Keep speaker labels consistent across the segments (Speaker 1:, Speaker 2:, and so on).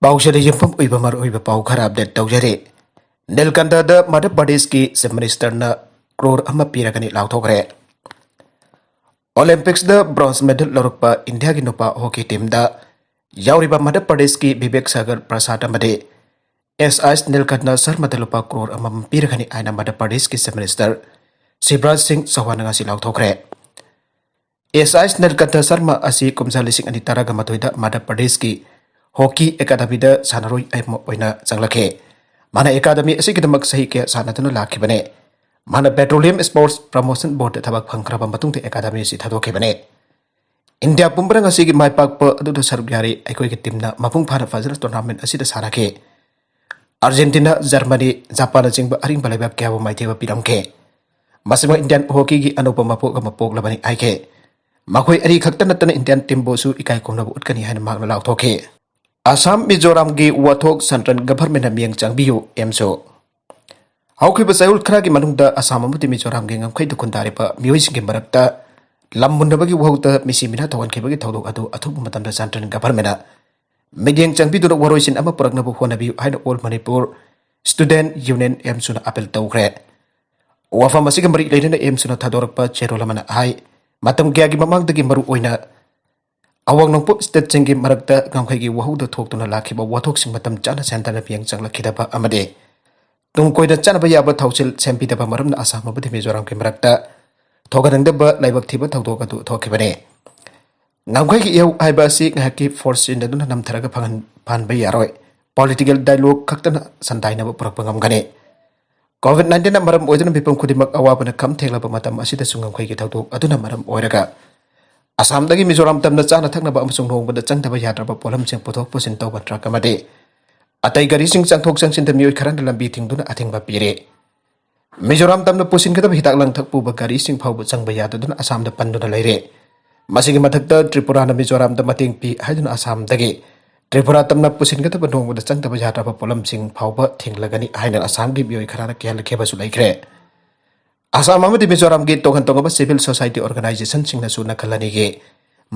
Speaker 1: Pausada yumpam uiba mar uiba pau khara update tawjare. Nilkanda da Madhya Pradesh ki Chief Minister na crore ama piragani lauthokre. Olympics da bronze medal lorukpa India ki nupa hockey team da yauriba Madhya Pradesh ki Vivek Sagar Prasad amade SIS Nilkanda Sarma da lupa crore ama piragani aina Madhya Pradesh ki Chief Minister Shivraj Singh Chauhan ngasi lauthokre. SIS Nilkanda Sarma asi kumsa lising ani taraga matoida Madhya Pradesh ki Hockey Academy da sanaroi aimo oina changlake. Mana academy asigidamak sahi ke sanatuna lakhibane. Mana Petroleum Sports Promotion Board thabak phangkraba matung te academy si thadokibane. India pumbrang asigi maipak pa adu sarugyari aikoi ke timna mapung phana fazal tournament asida sanake. Argentina, Germany, Japan jingba aring balaiba kyabo maitheba piramke. Masima Indian hockey gi anupama pok mapok labani aike. Makoi ari khakta natana Indian team bosu ikai komnabu utkani haina magna lauthoke. Assam Mizoram gi wathok central government miang changbiu emso. Hauki basayul khara gi manungda Assam amuti Mizoram gi ngamkhai dukundari pa Meoi sing gi marakta lambundabagi wahukta misimina tawan khebagi thodok adu athuk matamda central government miang changbidu na waroisin ama purakna bu honabi haina all Manipur student union emso na apel tawkre. Wafa masiga mari leidena emso na thadorakpa cherolamana hai matam kya gi mamangdagi maru oina Awang nongpo state chengi marakta ngamkhai gi wahuda thoktuna lakhiba wathok sing matam chana center na piang changla khidaba amade tungkoida chana ba yaba thausil sempidaba maramna Assam abadi Mizoram ki marakta thogarangdaba laibak thiba thawdok adu thokhibane ngamkhai gi yau aiba si ngaki force in duna namtharaga phan ba yaroi political dialogue khaktana sandaina ba purak ngamgane COVID-19 na maram oidana bipam khudimak awabana kam thenglaba matam asida sungamkhai gi thawdok aduna maram oiraga Assam dagi Mizoram tamna chana thakna ba amasung nongbada changdaba yadraba polam sing puthok pusin tawba truck amade atai gari sing changthok changsin da Meoi kharan lambi thingduna athingba pire Mizoram tamna pusin kadaba hitak lang thak puba gari sing phawba changba yadaduna Assam da panduna leire masigi mathakta Tripura na Mizoram da mating pi haiduna Assam dagi Tripura tamna pusin kadaba nongbada changdaba yadraba polam sing phawba thinglagani haina Assam gi Meoi kharana kyal kheba su laikre Assam amadi Mizoram gi tokan tongaba civil society organization singna su nakalani ge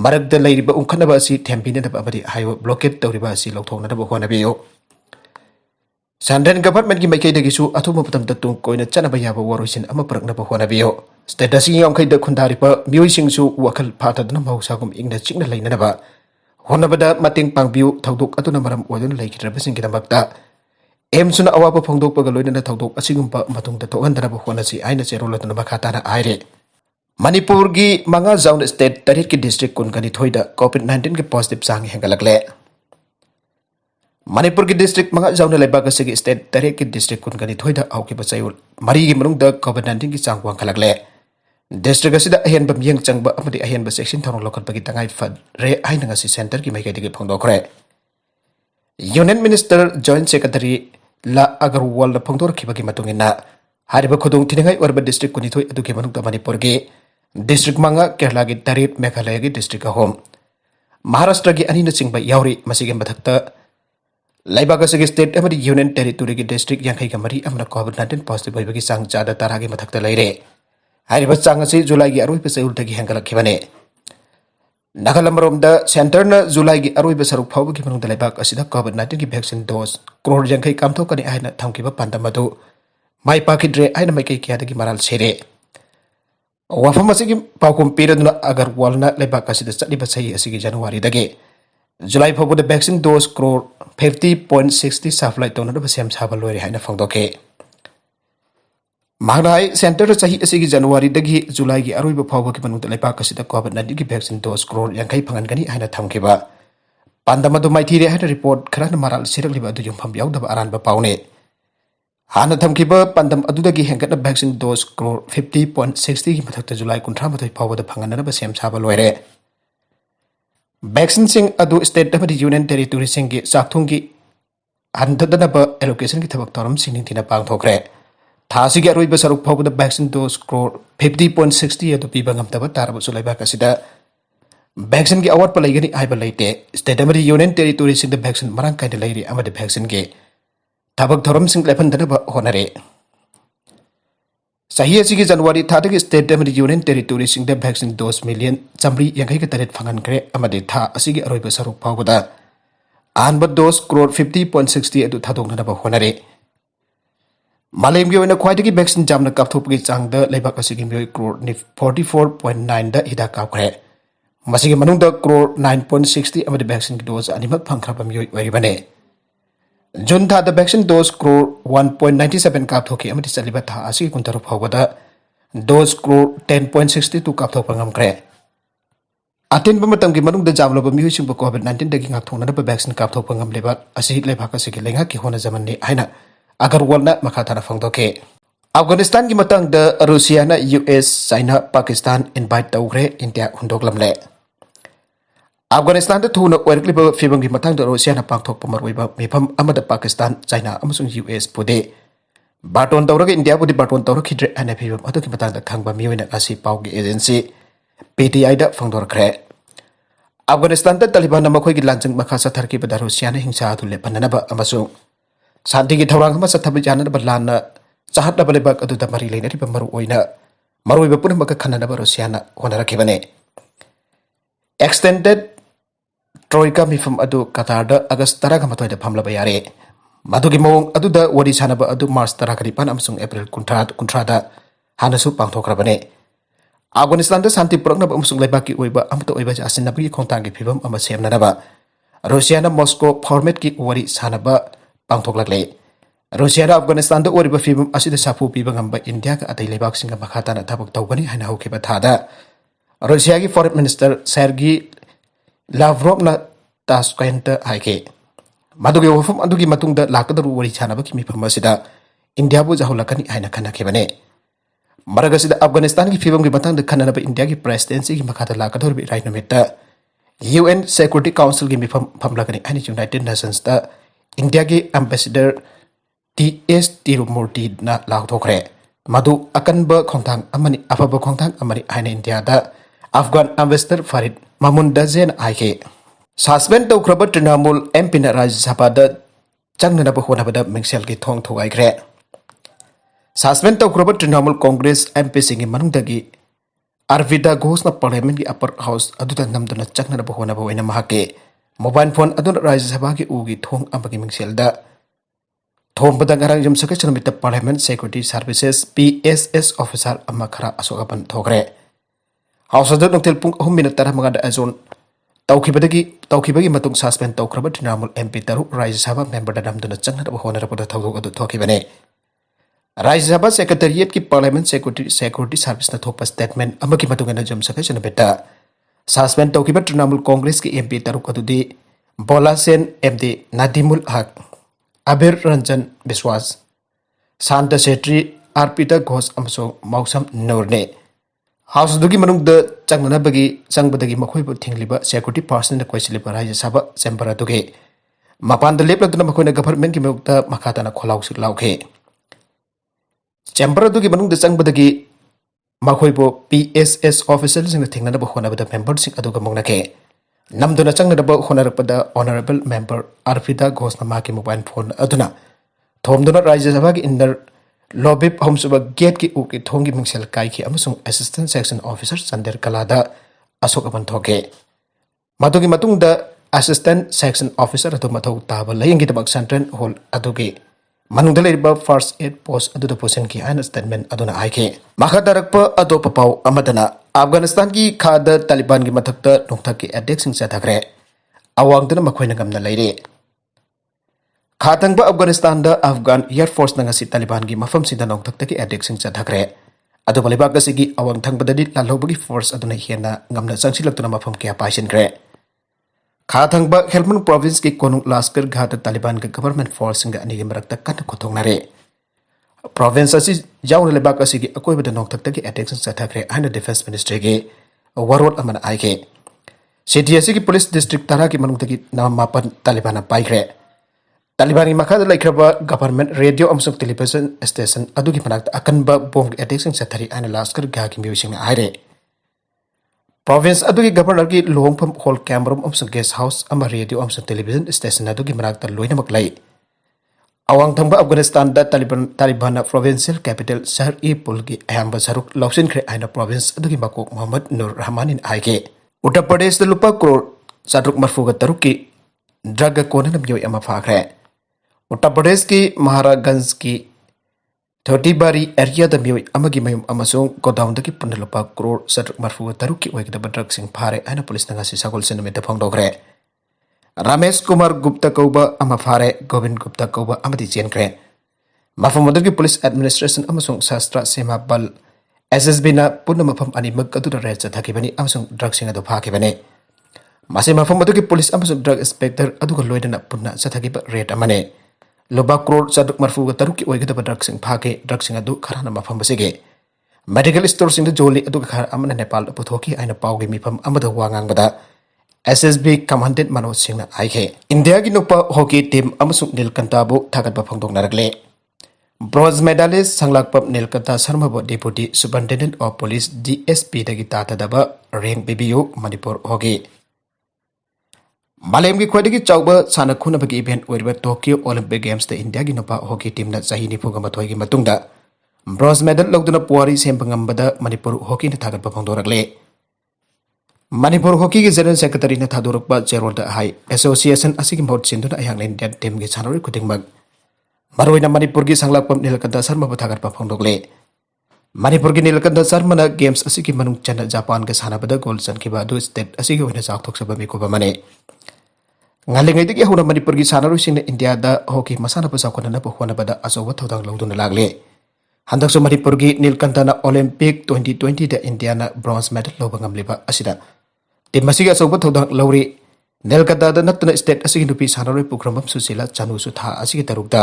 Speaker 1: marakda leiriba ungkhanaba asi thempina da abadi highway blockade tawriba asi lauthokna da honabiyo Sandren government gi maikei dagi su athuma patam da tung koina chanaba yaba waroisin ama parakna ba honabiyo state asi yongkhai da khundari pa Meoi sing su wakal phatadna mausagum ingna chingna leinana ba honabada mating pangbiu thaudok atuna maram odun leikidraba singkidamakta Emsuna awapa phongdok pagaloina na thaudok asigumpa matung da thohandana ba honasi aina cherola tuna bakhatana aire Manipur gi manga zone state tarit ki district kun kani thoida COVID-19 ke positive sang hengalakle Manipur ki district manga zone lebak asigi state tarit ki district kun kani thoida auki bachayul mari gi manung da COVID-19 ki sang wang khalakle district asida ahen bam yeng changba amadi ahen ba section thorong lokal bagi tangai fad re aina ngasi center ki maikai digi phongdokre Union Minister Joint Secretary La Agarwal na phongdor khibagi matungina hariba khudung thingai urban district kunithoi aduki manukta Manipur gi district manga Kerala gi Tarip Meghalaya gi district home Maharashtra gi anina chingba yauri masigi mathakta laibaga sigi state amadi union territory gi district yankhai ga mari amna COVID-19 positive hoibagi sang chada taragi mathakta leire hariba chang asi July gi aroi pesai ultagi hangalak khibane Nagalamrom da center na July gi aroi besaruk phawba gi manung dalibak asida COVID-19 gi vaccine dose crore yankhai kamthokani aina thamkiba pandamadu mai pakidre aina mai kai kya dagi maral sere wafam asigi paukum piraduna agar walna lebak asida chali basai asigi January dagi July phawba da vaccine dose crore 50.60 supply tona da basem sabal lori haina phangdoke Magnai center sahi asigi January dagi July gi aroi ba phawba ki manung lebak asida COVID-19 gi vaccine dose crore yankhai phangan gani aina thamkiba pandamadu maithire haina report kharana maral sirakliba adu yumpham yaudaba aranba paune Hana thamkiba pandam adudagi hengkatna vaccine dose crore 50.60 gi mathakta July 13 phawba da phangana ba sem saba loire vaccine sing adu state da union territory sing gi sakthung gi handadana ba allocation gi thabak toram sing thina pangthokre thasi gi aroi ba saruk phawba da vaccine dose crore 50.60 adu piba ngamtaba taraba sulaiba kasida vaccine gi award pa laigani aiba leite state amadi union territory sing da vaccine marang kai da leiri amadi vaccine gi tabak thoram sing lepan dana ba honare sahi asigi January thadagi state amadi union territory sing da vaccine dose million chamri yangai ka taret phangan kre amadi tha asigi aroi ba saruk phawba da अहम dose crore 50.60 अदु थादोंनब होनरे मालेम की ख्वाई vaccine जामना कापथोपगी चांग लेबाक मियोई करोड़ 44.9 द हिदा कापख्रे मसिगे मनुंग द करोड़ 9.60 अमदी वैक्सीन की डोज अनिमक फंखरब मियोई ओइरिबने जून था द वैक्सीन डोज करोड़ 1.97 कापथोकी अमदी चलिबा था असि कुंतरु फावबदा डोज करोड़ 10.62 कापथोक ngамख्रे अतिन बमतम की मनुंग द जामलब मियोई कोविड-19 दगी ngakthonaba वैक्सीन कापथोक ngamleba असि लेबाक असि की लेंगा की होना जमननि आइना अगरवाल मखाना फोंदोके अफगानिस्तान की मतंग Russia US China Pakistan invite तौरे इंडिया हुंदोगलमले अफगानिस्तान थून फिवम की मतंग रूसिया पांथोप मिफम पाकिस्तान चाइना यूएस पुदे बाटोन तौर इंडिया बुदी बाटोन तौरखिद्रे अने फिवम की मतंग खंग मियोइना पाव की एजेंसी पीटीआई फोंदोरख्रे अफगानिस्तान तालिबान मखोई लांजंग मखा चथरखिबद रूसिया हिंसा लेपननब शांति की थौरांग चथब जानब लाना चाहब लेबाक मरी लेनरीब मरुब पुनमक खनब रूसिया होनरखिबने एक्सटेंडेड ट्रोइका मिफम कतार अगस्त 13 फमलब यारे मधुगी मौंग वरी सानब मार्च 19 एप्रिल 30 हानसु पांथोखरबने अफगानिस्तान शांति पुरक्नब लेबाकी आसिनबगी खोंतांगी फिवम सेमनब रूसिया मॉस्को फॉर्मेट की वरी सानब पांथोकलकले रूसिया अफगानिस्तान फिवम साफू पीब इंडिया का अतई लेबाक मखाताना थबक तौगनी हाना हौखिबा थादा रूसिया की foreign minister सर्गी लाव्रोव Tashkent हाइके मदुगे वफम अदुगी मतुंग लाकदरु worry छानबकी मिफम India बु जहुलकनी हाना खनखिबने मरगसिद अफगानिस्तान की फिवम की मतंग खननब इंडिया की प्रेसिडेंसी की मखाता लाकदरु राय नमित यूएन सिक्योरिटी काउंसिल की मिफम फमलकनी हानी यूनाइटेड नेशंस इंडिया की एम्बेसडर टी.एस. तिरुमूर्ति लाउथोखरे मधु अकनब खोंथांग अमनी अफब खोंथांग अमनी हाइन इंडिया अफगान एम्बेसडर फरीद महमूद आइके सस्पेंड तौख्रब तृणमूल एमपी राज्यसभा चंगनब होनबद मिंगसेल की थोंग थुगाइख्रे सस्पेंड तौख्रब तृणमूल कांग्रेस एमपी सिंगी मनुंगदगी अरविंद घोष पार्लियामेंट की अपर हाउस नमदुना चंगनब होनब ओइना महाके मोबाइल फोन राज्यसभा की उगी थोंग अमगी मिंगसेल थोंबद ngarang jumsake chunmit parliament security services PSS officer अमा खरा असोगबन थोगरे हाउस नोक्तेल पुंग 3 मिनट 15 अजोन तौखिबगी मतुंग सस्पेंड तौख्रब तृणमूल एमपी तरु राज्यसभा मेंबर नमदुना चंगनब होनरबद थौदोग अदु थोखिबने राज्यसभा सेक्रेटरिएट की पार्लियामेंट सिक्योरिटी सर्विस थोप स्टेटमेंट अमगी मतुंगना जमसके चुनबेट सस्पेंड तौखिब तृणमूल कांग्रेस की एमपी तरुक अदुदी बोलासेन एमडी नादिमुल हक अबीर रंजन विश्वास शांत सेट्री अर्पिता घोष मौसम नूरने हाउस चंगनबगी चंगबदगी मखोइबु थिंगलिबा सिक्योरिटी पर्सन कोइसिलिबा राज्यसभा चेंबर अदुगे मपान लेपलदुना मखोइना गवर्नमेंट की मुक्ता मखाताना खोलाउसु लाउखे चेंबर अदुगी चंगबदगी मखोइबु पीएसएस ऑफिसर सिंग थिंगनब होनबद मेंबर सिंग अदुगा मंगनके नमदुना चंगनब होनरपद ऑनरेबल मेंबर अर्पिता घोष की मोबाइल फोन अदुना थोमदुना राज्यसभा की इंदर लॉबी हमसुब गेट की उकी थोंगी मिंगसेल काइखि अमसुंग असिस्टेंट सेक्शन ऑफिसर संदर कलादा अशोकबन थोके मदुगी मतुंगदा असिस्टेंट सेक्शन ऑफिसर अदु मथौ ताब लयंगी दबक सेंट्रल हॉल अदुगे मनुंग लेरिबा फर्स्ट एड पोस्ट अदुदा पोसन की आइन स्टेटमेंट अदुना आइके मखा दरकप अदोप पाव अमदना अफगानिस्तान की खाद तालिबान की मथक्ता नोंथक की अटैक सिंग चथखरे अवांगदना मखोइना गमना लेरे खातंगबा अफगानिस्तान अफगान एयर फोर्स नंगसी तालिबान की मफम सिदा नोंथक की अटैक सिंग चथखरे अदुबा लेबाक की अवांग थंगबदि लालौबगी फोर्स अदुना हेना गमना चंगसिलक्तुना मफम क्या पाइसिनख्रे खातंगबा हेल्मंड प्रोविंस की कोनुंग लास्कर घाट तालिबान के गवर्नमेंट फोर्स सिंग अनिगे मरक्ता कन खोथोंगनारे प्रोविंस असी जाउन लेबाक असी की अकोइबद नोंथक की अटैक सिंग चथखरे आइन डिफेंस मिनिस्ट्री के वरोड अमन आइके सिटी असी की पुलिस डिस्ट्रिक्ट तारा की मनुंग की नामापन तालिबान पाइख्रे तालिबान की मखा लेख्रबा गवर्नमेंट रेडियो अमसुक टेलीविजन स्टेशन अदुगी मनाक्ता अकनब बोम की अटैक सिंग चथरी आइन लास्कर घा की म्यूजिंग आइरे प्रोविंस अदुगी गवर्नर की लोंगफम हॉल कैमरम अमसुक गेस्ट हाउस अमा रेडियो अमसुक टेलीविजन स्टेशन अदुगी मनाक्ता लोइनमक लै अवांग थंगबा अफगानिस्तान तालिबान प्रोविंशियल कैपिटल शहर ई पुल की अहम सरुक लौसिनख्रे आइन प्रोविंस अदुगी मकोक मोहम्मद नूर रहमान आइके उत्तर प्रदेश लुपा करोड़ 730 की ड्रग कोनन म्योई अमा फाखरे उत्तर प्रदेश की महाराजगंज की 30 बारी एरिया द म्योई अमगी मयुम अमसों गोडाउन दकी पुन्ना लुपा करोड़ सत्रक मरफु तरुक की ओइगदब ड्रग सिंह फारे आना पुलिस नगा सिसागोल सिनमेत फोंदोखरे रमेश कुमार गुप्ता कौबा अमा फारे गोविंद गुप्ता कौबा अमदी चेनखरे मफम की पुलिस एडमिनिस्ट्रेशन अमसों शास्त्र सेमा बल SSB na पुन्ना मफम अनिमक अदुदा रेड चथाखिबनी अमसों ड्रग सिंह अदु फाखिबनी मासे मफम की पुलिस अमसों ड्रग इंस्पेक्टर अदुगा लोइदना पुन्ना चथाखिब रेड अमने लुबा करोड़ सदुक मरफुगा तरुक की ओइगदब ड्रग सिंह फाके ड्रग सिंह अदु खराना मफम बसिगे मेडिकल स्टोर सिंह जोली अदुगा खर अमना नेपाल पुथोकी आइना पाउगी मिफम अमदा वांगांगबदा SSB कमांडेंट मनोज सिंह आइखे इंडिया की नुपा हॉकी टीम अमसुक नीलकंठाबु थागतबा फोंदोकनारगले ब्रोंज मेडलिस्ट संगलाकपब नीलकंठा शर्माबु deputy superintendent of police DSP दगी ताथदबा रैंक बिबियु मणिपुर हॉकी मालेम की ख्वाइदगी चाउबा साना खुनबगी इवेंट ओइरबा टोक्यो ओलंपिक गेम्स द इंडिया की नुपा हॉकी टीम ना सही निफुगा मथोई की मतुंगदा ब्रोंज मेडल लौदुना पुआरी सेंबंगंबदा मणिपुर हॉकी ने थागतबा फोंदोरगले मणिपुर हॉकी की जनरल सेक्रेटरी ने थादोरकपा चेरोल हाई एसोसिएशन असिगी महोत सिंधुना अयांग इंडियन टीम की सानोरी खुदिंगमग मरोइना मणिपुर की संगलाकपम नीलकंठ शर्मा थागतपा फोंदोकले मणिपुर की नीलकंठ शर्मा गेम्स असिगी मनुंग चन जापान के सानबदा गोल चनखिबा अदु स्टेट असिगी ओइना चाकथोकसबा मिकुबा मने ngalengaidige hona manipur gi sanaru sing india da hoki masana pa sakona na pohwana bada asoba thodang loduna lagle handak so manipur gi nilkanta na olympic 2020 da india na bronze medal lobangam liba asida timasiga asoba thodang lawri nilkanta da natna state asigi nupi sanaru pukramam susila chanu su tha asigi tarukda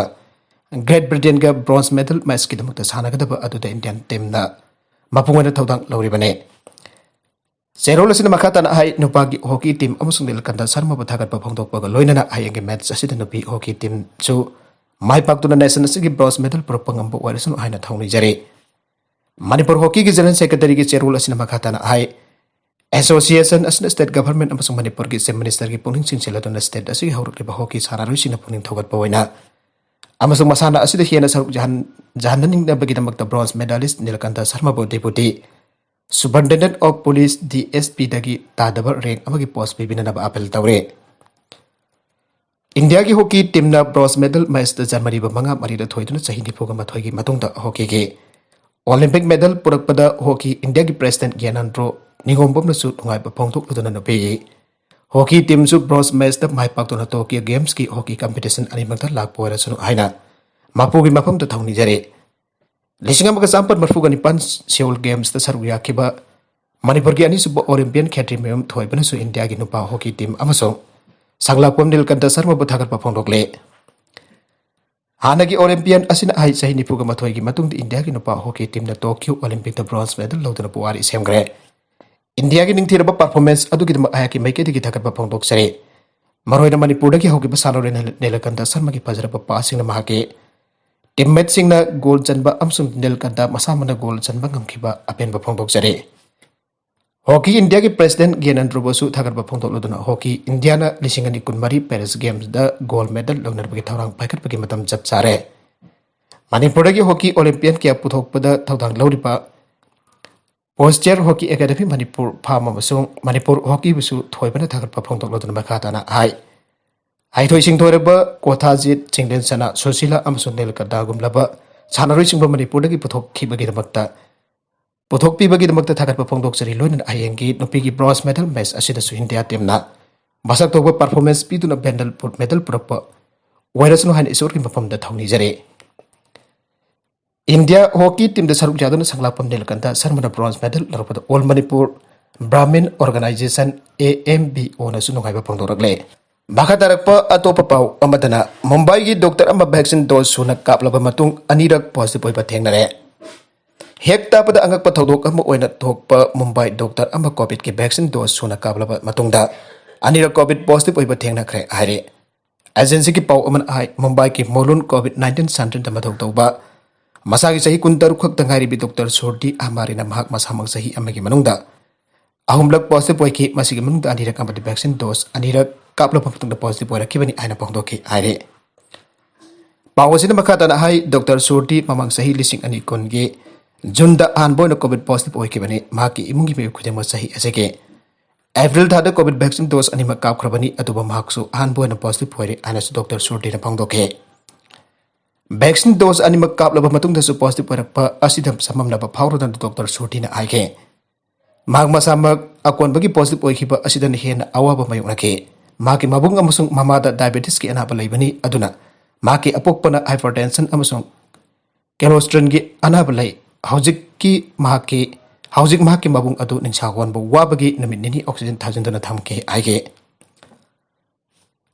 Speaker 1: great britain ga bronze medal match ki damakta sanagada ba adu da indian team na mapungwana thodang lawri bane Serol asina makatan hai nupagi hockey team amusung nilkanta sarma bathagat pa phongdokpa loinana hayenge match asida nupi hockey team chu mai paktuna nation asigi bronze medal propangam bo warisun haina thongni jare Manipur hockey ki general secretary ki Serol asina makatan hai association asina state government amusung Manipur ki chief minister ki pungning sincheladuna state asigi haurukliba hockey sararu sina pungning thogat pa waina amusung masana asida hiana saruk jahanning na bagidamakta bronze medalist nilkanta sarma bo deputy Superintendent of Police DSP dagi tadaba rank amagi post bibina naba apel tawre India ki hockey team na bronze medal match da Germany ba manga mari da thoiduna chahi nifoga ma thoigi matungda hockey ge Olympic medal purakpada hockey India ki president Gyanandro Ningombom na su ngai ba phongthok luduna na pe hockey team su bronze match da mai paktuna Tokyo games ki hockey competition ani mangta lakpo ra sunu haina mapu gi mafam da thongni jare Lising amaga sampat marfuga nipan Seoul Games da saru yakiba Manipur ki ani suba Olympian khetri meum thoi bana su India ki nupa hockey team amasong sanglakpom nilkanta sarma buthagar pa phongdokle Hanagi Olympian asina hai sahi nipuga mathoi ki matung India ki nupa hockey team na Tokyo Olympic da bronze medal loduna puari semgre India ki ningthira ba performance adu ki ayaki maike ki thagar pa phongdok sare Maroina Manipur da ki hockey ba salore nilkanta sarma ki pajara pa passing na mahake Teammate singna goal chanba amsung nilkanta masamana goal chanba ngamkhiba apen ba phongdok jare Hockey India ki president Gyanandro Bosu thagar ba phongdok loduna hockey India na lisingani kunmari Paris Games da gold medal lognar bagi thawrang paikat bagi matam jap chare Manipur ki hockey Olympian ki puthokpada thawdang loripa Posture Hockey Academy Manipur phama basung Manipur hockey busu thoibana thagar ba phongdok loduna makata na hai Haithoi singthoreba Kothajit Chingden Sana Sosila amsung nilkanta gumlaba sanaroi singba Manipur dagi puthok khibagi damakta puthok pibagi damakta thagat pa phongdok jari loinan ayengi nupi ki bronze medal match asida su India team na masak tokba performance piduna medal purapa wairasnu hain isor ki mafam da thongni jare India hockey team da saruk jaduna sanglapam nilkanta sarmana bronze medal larpada All Manipur Brahmin Organization AMBO na sunungai ba phongdoragle Baka tarakpa atopa pau amadana Mumbai ki doctor amba vaccine dose suna kaplaba matung anirak positive oiba thengnare Hek tapada angak pathodok ama oina thokpa Mumbai doctor amba covid ki vaccine dose suna kaplaba matungda anirak covid positive oiba thengnakhre haire agency ki pau aman ai Mumbai ki molun covid-19 center da mathok tawba masagi sahi kuntaru khak tangairi bi doctor Sordi amarina mahak masamang sahi amagi manungda ahumlak positive oiki masigi manungda anirak amba vaccine dose anirak kapla paputung da positive oira kibani aina pongdoki aire pawasina makata na hai Dr. Surti mamang sahi lising ani konge junda anboy na covid positive oi kibani maki imungi me khudema sahi aseke April thada COVID vaccine dose anima kapkhrabani aduba mahaksu ahanbuana positive hoire anasu Dr. Surdi na phangdoke. Vaccine dose anima kaplaba matungda su positive hoirakpa asidam samamlaba phawrodan Dr. Surdi na aike. Mahak masamak akonbagi positive oikhiba asidan hena awaba mayunake. Maki mabung amasung mamada diabetes ki anaba laibani aduna. Maki apokpana hypertension amasung cholesterol gi anaba lai. Hauzik mahaki mabung adu ningsagwan bu wabagi namit nini oxygen thajindana thamke aige.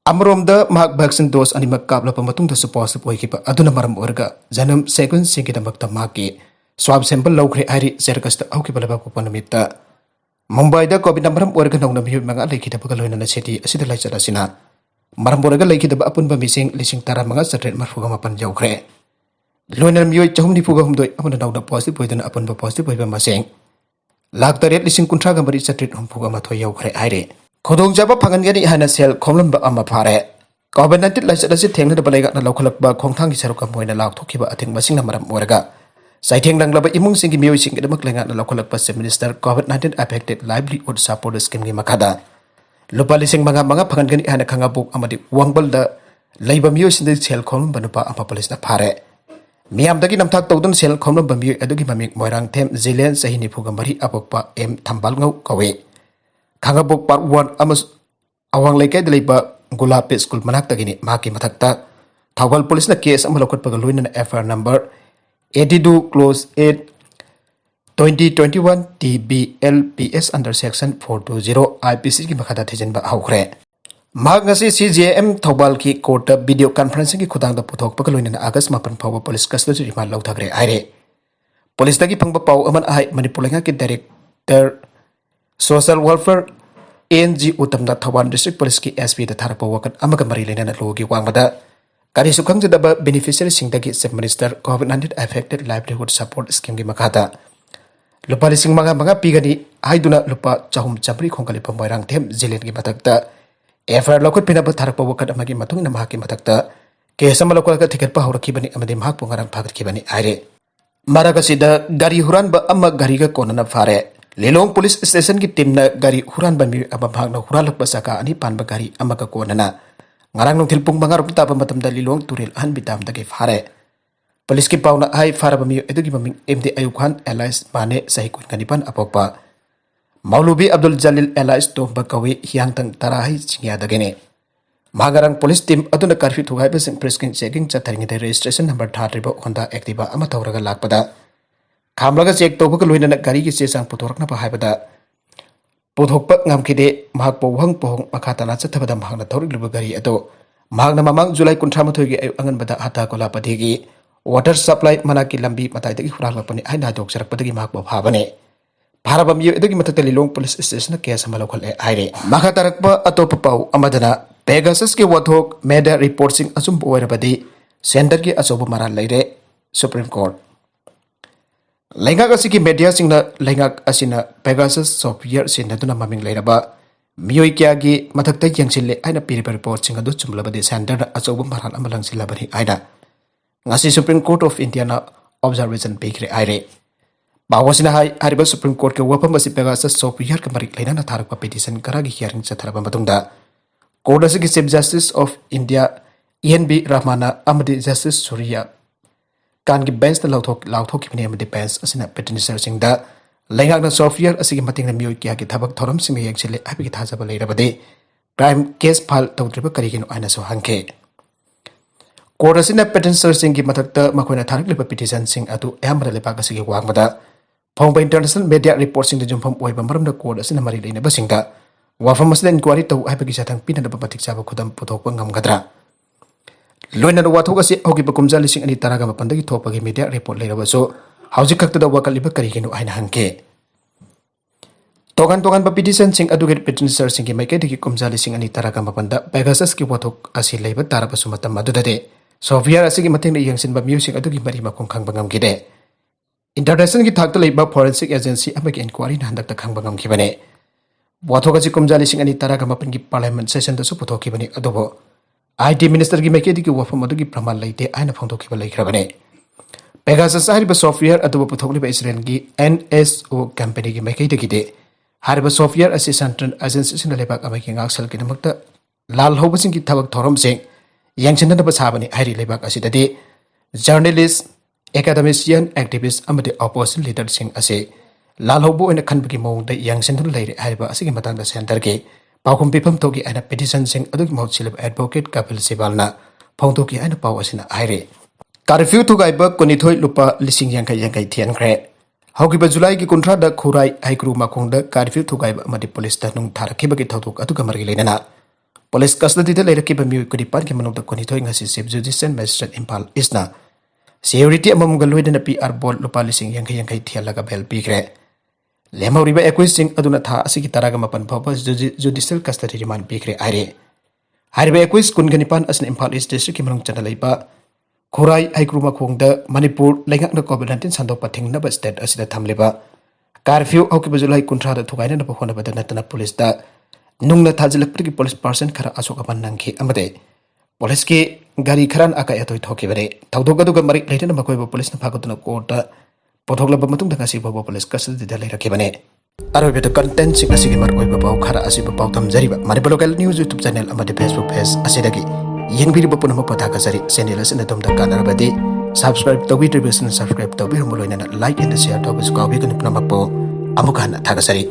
Speaker 1: Amromda mahak vaccine dose animak kaplapa matungda su positive oikiba aduna maram orga janam sequencing ki damakta mahaki swab sample lawkhre airi serkasta aukiba laba ko panamita. Mumbai da COVID maram orga nongna miyu manga laikidaba loinana city asida laichara sina. Maram orga laikidaba apunba mising lising tara manga satret marfuga mapan jaukhre. Loinar miyu chahumni fuga humdoi amana nongna positive oidana apunba positive oiba masing. Laktaret lising kuntra gambari satret humfuga mathoy yaukhre aire. Khodong jaba phangangani hana sel khomlamba amma phare. COVID-19 laisat thengna da balaiga na lokhalakba khongthang gi saruka moina lakthokiba atheng masingna maram orga. Saitheng langlaba imung singi mioi singi damak lenga na lokhalakpa se minister COVID-19 affected livelihood support scheme gi makada. Lupa lising manga phangangani hana khangabuk amadi wangbal da laiba mioi sindi sel khomlamba nupa amma police na phare. Miyamdagi namthak tawdun sel khomlamba mioi adugi mamik moirang them Zilen sahini phuga mari apokpa M thambal ngau kawe. Khangabuk part 1 amas awang laikai daliba Gulape school manaktagini maki mathakta Thawal police na case ama lokotpaga loina FR number 82 close 8 2021 TBLPS under section 420 IPC ki makhada thijenba haukhre. Magasi CJM Thawal ki court video conferencing ki khudangda puthokpaga loina August 8 phawa police custody remand lauthagre aire. Police dagi phangba pau aman ahai Manipur lenga ki director Social Welfare ANG Utamda Thawal District Police ki SP da Tharakpa wakat amaga mari lena logi wangmada kari sukhang jadaba beneficiary singdagi sub minister COVID-19 affected livelihood support scheme gi makata lupa lising manga pigani haiduna lupa chahum chapri khongkali pamoirang them Zilen gi matakta FR lokot pinaba Tharakpa wakat amagi matung na mahaki matakta kesama lokal ka tiket pa horakibani amade mahak pungarang phagat kibani aire maragasi da gari huran ba amma gari ga konana fare. Lilong police station ki team na gari huran bami ababhag na huralak basaka ani panba gari amaka konana ngarang nong tilpung bangar upta pamatam da Lilong turil han bitam da ke fare police ki pauna ai fara bami edugi bami MD Ayub Khan Allies bane sahi kun kanipan apokpa Maulubi Abdul Jalil Allies to bakawi hiang tang tarahai chingya da gene magarang police team aduna curfew thugaiba sing presking checking chatharing de registration number 33 Honda Activa ama tawraga lakpada Kamlaga cek tawbaga loina gari ki chesang putorakna pa haibada puthokpa ngamkide mahak powhang pohong makhatana chathabada mahakna thawrikluba gari ado mahakna mamang July 13 gi ayu angan bada hata kola padhigi water supply manaki lambi matai dagi huralapani aina dok sarakpadagi mahak pa phabane pharabam yu edagi mathakta Lilong police station ke samalokhal e aire Nung Tharakpa atop pau amadana Pegasus ki wathok media reporting asum oirabadi center ki asoba maral leire Supreme Court Lengak asiki media singna lengak asina Pegasus software sinaduna maming leiraba Meoi kyagi mathakta yangsille aina piriba report singa du chumlabadi center asoba maral amalang silabani aina ngasi Supreme Court of India na observation pekre aire bawasina hai hariba Supreme Court ke wapam basi Pegasus software ka marik leina na Tharakpa petition karagi hearing chatharaba matungda Court asiki Chief Justice of India ENB Rahmana amadi Justice Surya kan ki bench na lauthok ki ne defense asina petitioner singda lengak na software asigi mating na Meoi kya ki thabak thoram sing yengsile abi ki thajaba leirabade crime case file tawtriba karigino aina so hangke court asina petitioner sing ki mathakta makoina tharakliba petition sing atu ayamra lepak asigi wangmada phongba international media report sing de jumpham oiba maramda court asina mari leina basingda wafam asina inquiry taw abi ki sathang pinana batik chaba khudam puthokpa ngamgadra Loina no wathok asi hogi bakumja lising ani taraga mapandagi thopagi media report leirabaso hauji khakta da wakaliba karigino aina hangke togan ba petition sing aduge petitioner sing ki maike digi kumja lising ani taraga mapanda Pegasus ki wathok asi leiba tarabasu matam adudade software asi ki mating yangsin ba music adugi mari makong khang bangam gide international ki thakta leiba forensic agency amagi inquiry na handak ta khang bangam kibane wathok asi kumja lising ani taraga mapan ki parliament session da su puthoki bani adobo IT Minister ki mekedi ki wafam adu ki pramal laite aina phangdoki ba laikhrabane Pegasus hariba software adu puthokli ba Israel ki NSO company ki mekedi ki de ꯍꯥꯏꯔꯤꯕ software ꯑꯁꯤ central ꯑꯦꯖꯦꯟꯁꯤꯁꯤꯡꯅ ꯂꯩꯕꯥꯛ ꯑꯃꯒꯤ ꯉꯥꯛꯁꯦꯜꯒꯤꯗꯃꯛꯇ ꯂꯥꯜ ꯍꯧꯕꯁꯤꯡꯒꯤ ꯊꯕꯛ ꯊꯧꯔꯝꯁꯤꯡ ꯌꯦꯡꯁꯤꯟꯅꯕ ꯁꯥꯕꯅꯤ ꯍꯥꯏꯔꯤ ꯂꯩꯕꯥꯛ ꯑꯁꯤꯗꯗꯤ ꯖꯔꯅꯦꯂꯤꯁ ꯑꯦꯀꯥꯗꯦꯃꯤꯁꯤꯌꯟ ꯑꯦꯛꯇꯤꯕꯤꯁ ꯑꯃꯗꯤ ꯑꯣꯄꯣꯖꯤꯁꯟ ꯂꯤꯗꯔꯁꯤꯡ ꯑꯁꯤ ꯂꯥꯜ ꯍꯧꯕ ꯑꯣꯏꯅ ꯈꯟꯕꯒꯤ ꯃꯑꯣꯡꯗ ꯌꯦꯡꯁꯤꯟꯗꯨꯅ ꯂꯩꯔꯦ ꯍꯥꯏꯔꯤꯕ ꯑꯁꯤꯒꯤ ꯃꯇꯥꯡꯗ ꯁꯦꯟꯇꯔꯒꯤ ꯄꯥꯎꯈꯨꯝ ꯄꯤꯐꯝ ꯊꯣꯛꯈꯤ ꯍꯥꯏꯅ ꯄꯤꯇꯤꯁꯟꯁꯤꯡ ꯑꯗꯨꯒꯤ ꯃꯍꯨꯠ ꯁꯤꯜꯂꯤꯕ ꯑꯦꯗꯚꯣꯀꯦꯠ ꯀꯄꯤꯜ ꯁꯤꯕꯥꯜꯅ ꯐꯣꯡꯗꯣꯛꯈꯤ ꯍꯥꯏꯅ ꯄꯥꯎ ꯑꯁꯤꯅ ꯍꯥꯏꯔꯤ ꯀꯔꯐ꯭ꯌꯨ ꯊꯨꯒꯥꯏꯕ ꯀꯨꯟꯅꯤꯊꯣꯏ ꯂꯨꯄꯥ ꯂꯤꯁꯤꯡ ꯌꯥꯡꯈꯩ ꯊꯤꯍꯟꯈ꯭ꯔꯦ ꯍꯧꯈꯤꯕ ꯖꯨꯂꯥꯏꯒꯤ ꯀꯨꯟꯊ꯭ꯔꯥꯗ ꯈꯨꯔꯥꯏ ꯍꯩꯀ꯭ꯔꯨ ꯃꯈꯣꯡꯗ ꯀꯔꯐ꯭ꯌꯨ ꯊꯨꯒꯥꯏꯕ ꯑꯃꯗꯤ ꯄꯨꯂꯤꯁꯇ ꯅꯨꯡ ꯊꯥꯔꯛꯈꯤꯕꯒꯤ ꯊꯧꯗꯣꯛ ꯑꯗꯨꯒ ꯃꯔꯤ ꯂꯩꯅꯅ ꯄꯨꯂꯤꯁ ꯀꯁꯇꯗꯤꯗ ꯂꯩꯔꯛꯈꯤꯕ ꯃꯤꯑꯣꯏ ꯀꯨꯟꯅꯤꯄꯥꯟꯒꯤ ꯃꯅꯨꯡꯗ ꯀꯨꯟꯅꯤꯊꯣꯏ ꯉꯁꯤ ꯆꯤꯞ ꯖꯨꯗꯤꯁꯤꯌꯦꯜ ꯃꯦꯖꯤꯁꯇ꯭ꯔꯦꯠ ꯏꯝꯐꯥꯜ ꯏꯁꯅ ꯁꯦꯀ꯭ꯌꯨꯔꯤꯇꯤ ꯑꯃꯃꯝꯒ ꯂꯣꯏꯅꯅ PR ꯕꯣꯟ ꯂꯨꯄꯥ ꯂꯤꯁꯤꯡ ꯌꯥꯡꯈꯩ ꯊꯤꯍꯜꯂꯒ ꯕꯦꯜ ꯄꯤꯈ꯭ꯔꯦ ꯂꯦꯝꯍꯧꯔꯤꯕ 21 ꯑꯗꯨꯅ ꯊꯥ ꯑꯁꯤꯒꯤ 19 ꯐꯥꯎꯕ ꯖꯨꯗꯤꯁꯤꯌꯦꯜ ꯀꯁꯇꯗꯤ ꯔꯤꯃꯥꯟ ꯄꯤꯈ꯭ꯔꯦ ꯍꯥꯏꯔꯤ ꯍꯥꯏꯔꯤꯕ 21 ꯀꯨꯟꯒ ꯅꯤꯄꯥꯟ ꯑꯁꯤꯅ ꯏꯝꯐꯥꯜ ꯏꯁ ꯗꯤꯁꯇ꯭ꯔꯤꯛꯀꯤ ꯃꯅꯨꯡ ꯆꯟꯅ ꯂꯩꯕ ꯈꯨꯔꯥꯏ ꯍꯩꯀ꯭ꯔꯨ ꯃꯈꯣꯡꯗ ꯃꯅꯤꯄꯨꯔ ꯂꯩꯉꯥꯛꯅ COVID-19 ꯁꯟꯗꯣꯛꯄ ꯊꯤꯡꯅꯕ ꯁ꯭ꯇꯦꯠ ꯑꯁꯤꯗ ꯊꯝꯂꯤꯕ ꯀꯔꯐ꯭ꯌꯨ ꯍꯧꯈꯤꯕ ꯖꯨꯂꯥꯏ 30ꯗ ꯊꯨꯒꯥꯏꯅꯅꯕ ꯍꯣꯠꯅꯕꯗ ꯅꯠꯇꯅ ꯄꯨꯂꯤꯁꯇ ꯅꯨꯡꯅ ꯊꯥꯖꯤꯜꯂꯛꯄꯗꯒꯤ ꯄꯨꯂꯤꯁ ꯄꯥꯔꯁꯟ ꯈꯔ ꯑꯁꯣꯛ ꯑꯄꯟ ꯅꯪꯈꯤ ꯑꯃꯗꯤ ꯄꯨꯂꯤꯁꯀꯤ ꯒꯥꯔꯤ ꯈꯔꯅ ꯑꯀꯥꯏ ꯑꯇꯣꯏ ꯊꯣꯛꯈꯤꯕꯅꯤ ꯊꯧꯗꯣꯛ ꯑꯗꯨꯒ ꯃꯔꯤ ꯂꯩꯅꯅ ꯃꯈꯣꯏꯕꯨ ꯄꯨꯂꯤꯁꯅ ꯐꯥꯒꯠꯇꯨꯅ ꯀꯣꯔꯠꯇ ꯄꯨꯊꯣꯛꯂꯕ ꯃꯇꯨꯡꯗ ꯉꯁꯤ ꯐꯥꯎꯕ ꯄꯨꯂꯤꯁ ꯀꯁꯇꯗꯤꯗ ꯂꯩꯔꯛꯈꯤꯕꯅꯤ ꯑꯔꯣꯏꯕꯗ ꯀꯟꯇꯦꯟꯠꯁꯤꯡ ꯑꯁꯤꯒꯤ ꯃꯔꯨꯑꯣꯏꯕ ꯄꯥꯎ ꯈꯔ ꯑꯁꯤꯕꯨ ꯄꯥꯎ ꯊꯝꯖꯔꯤꯕ Manipur local news YouTube channel ꯑꯃꯗꯤ ꯐꯦꯁꯕꯨꯛ ꯄꯦꯖ ꯑꯁꯤꯗꯒꯤ ꯌꯦꯡꯕꯤꯔꯤꯕ ꯄꯨꯝꯅꯃꯛꯄꯨ ꯊꯥꯒꯠꯆꯔꯤ ꯆꯦꯅꯦꯜ ꯑꯁꯤꯅ ꯑꯗꯣꯝꯗ ꯀꯥꯟꯅꯔꯕꯗꯤ ꯁꯕꯁꯀ꯭राꯏꯕ ꯇꯧꯕꯤꯗ꯭ꯔꯤꯕꯁꯤꯡꯅ ꯁꯕꯁꯀ꯭राꯏꯕ ꯇꯧꯕꯤꯔꯝꯕ ꯂꯣꯏꯅꯅ ꯂꯥꯏꯛ ꯑꯦꯟड ꯁꯦꯌꯔ ꯇꯧꯕꯁꯨ ꯀꯥꯎꯕꯤꯒꯅꯨ ꯄꯨꯝꯅꯃꯛꯄꯨ ꯑꯃꯨꯛ ꯍꯟꯅ ꯊꯥꯒꯠꯆꯔꯤ